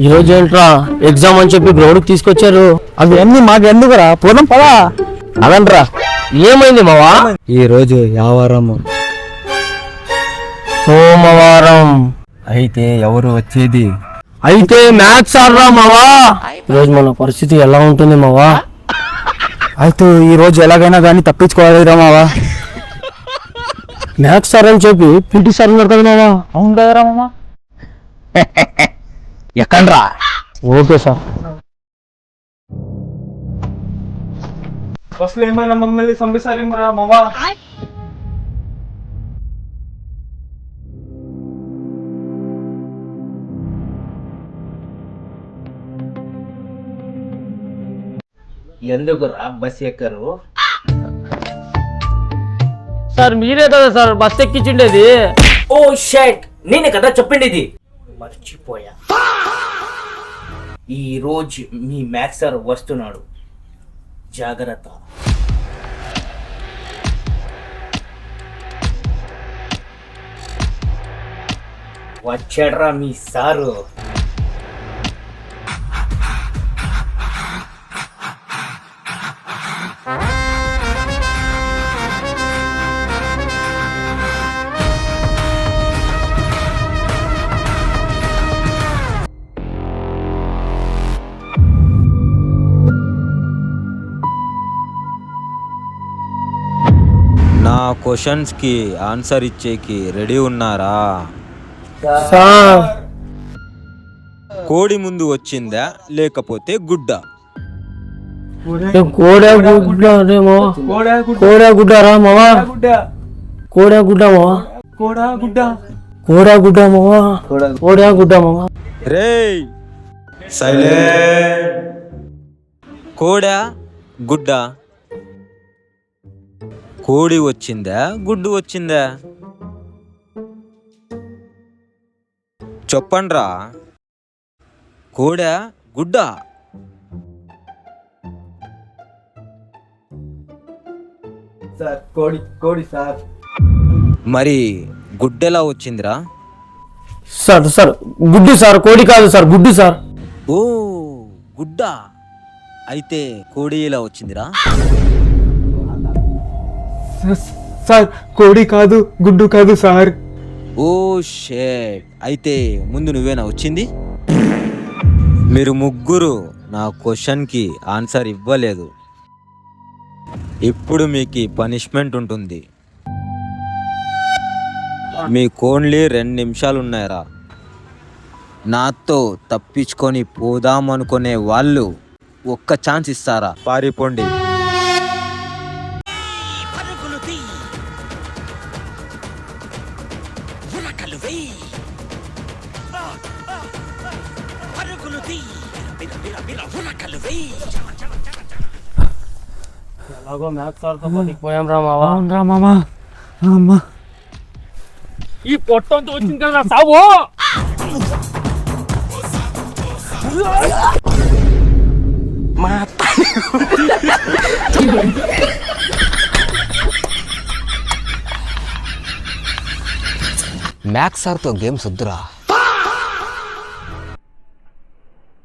ఈ రోజు ఏంట్రా ఎగ్జామ్ అని చెప్పి గ్రౌండ్కి తీసుకొచ్చారు. అవి అన్ని మాకు ఎందుకురా, పోదాం పదా. అదనరా ఏమైంది మావా? ఈ రోజు యావారం సోమవారం అయితే ఎవరు వచ్చేది? అయితే మ్యాథ్స్ సార్ రా మావా. ఈరోజు మన పరిస్థితి ఎలా ఉంటుంది మావా? అయితే ఈ రోజు ఎలాగైనా కానీ తప్పించుకోవాలిరా మావా. మ్యాథ్స్ సార్ అని చెప్పి పీటీ సార్ ఉన్నారు కదా మావా. అవును కదరా మామా. ఎక్కడ్రా? Okay sir. అసలు ఏమైనా మమ్మల్ని చంపేసారేమరా మామా. ఎందుకురా బస్ ఎక్కరు? సార్ మీరే కదా సార్ బస్ ఎక్కించిండేది. ఓ షట్, నేనే కదా చెప్పిండేది, మర్చిపోయా. ఈ రోజు మీ మ్యాథ్స్ సార్ వస్తున్నాడు, జాగ్రత్త. వచ్చాడ్రా మీ సారు. నా క్వశ్చన్స్ కి ఆన్సర్ ఇచ్చేకి రెడీ ఉన్నారా? సార్ కోడి ముందు వచ్చిందా లేకపోతే గుడ్డ? కోడా గుడ్డ రేమో. కోడా గుడ్డారా మావా? కోడా గుడ్డ మావా. కోడా గుడ్డ మావా. కోడా గుడ్డ మావా. రేయ్ సైలెంట్. కోడా గుడ్డ? కోడి వచ్చిందా గుడ్డు వచ్చిందా? చెప్పండ్రా. కోడా గుడ్డ? సార్ కోడి సార్. మరి గుడ్డెలా వచ్చిందిరా? సార్ సార్ గుడ్డు సార్, కోడి కాదు సార్, గుడ్డు సార్. ఓ గుడ్డ. అయితే కోడి ఎలా వచ్చిందిరా? సార్ కోడి కాదు, గుడ్డు కాదు సార్. ఓ షేట్. అయితే ముందు నువ్వేనా వచ్చింది? మీరు ముగ్గురు నా క్వశ్చన్కి ఆన్సర్ ఇవ్వలేదు. ఇప్పుడు మీకు పనిష్మెంట్ ఉంటుంది. మీకు ఓన్లీ 2 నిమిషాలు ఉన్నాయరా. నాతో తప్పించుకొని పోదామనుకునే వాళ్ళు ఒక్క ఛాన్స్ ఇస్తారా? పారిపోండి. ఎలాగో మ్యాథ్స్ సార్తో పోయాం రా మావా. రా మామా. అమ్మా ఈ పొట్టంతో వచ్చింది కదా సావు. మ్యాథ్స్ సార్తో గేమ్స్ వద్దురా.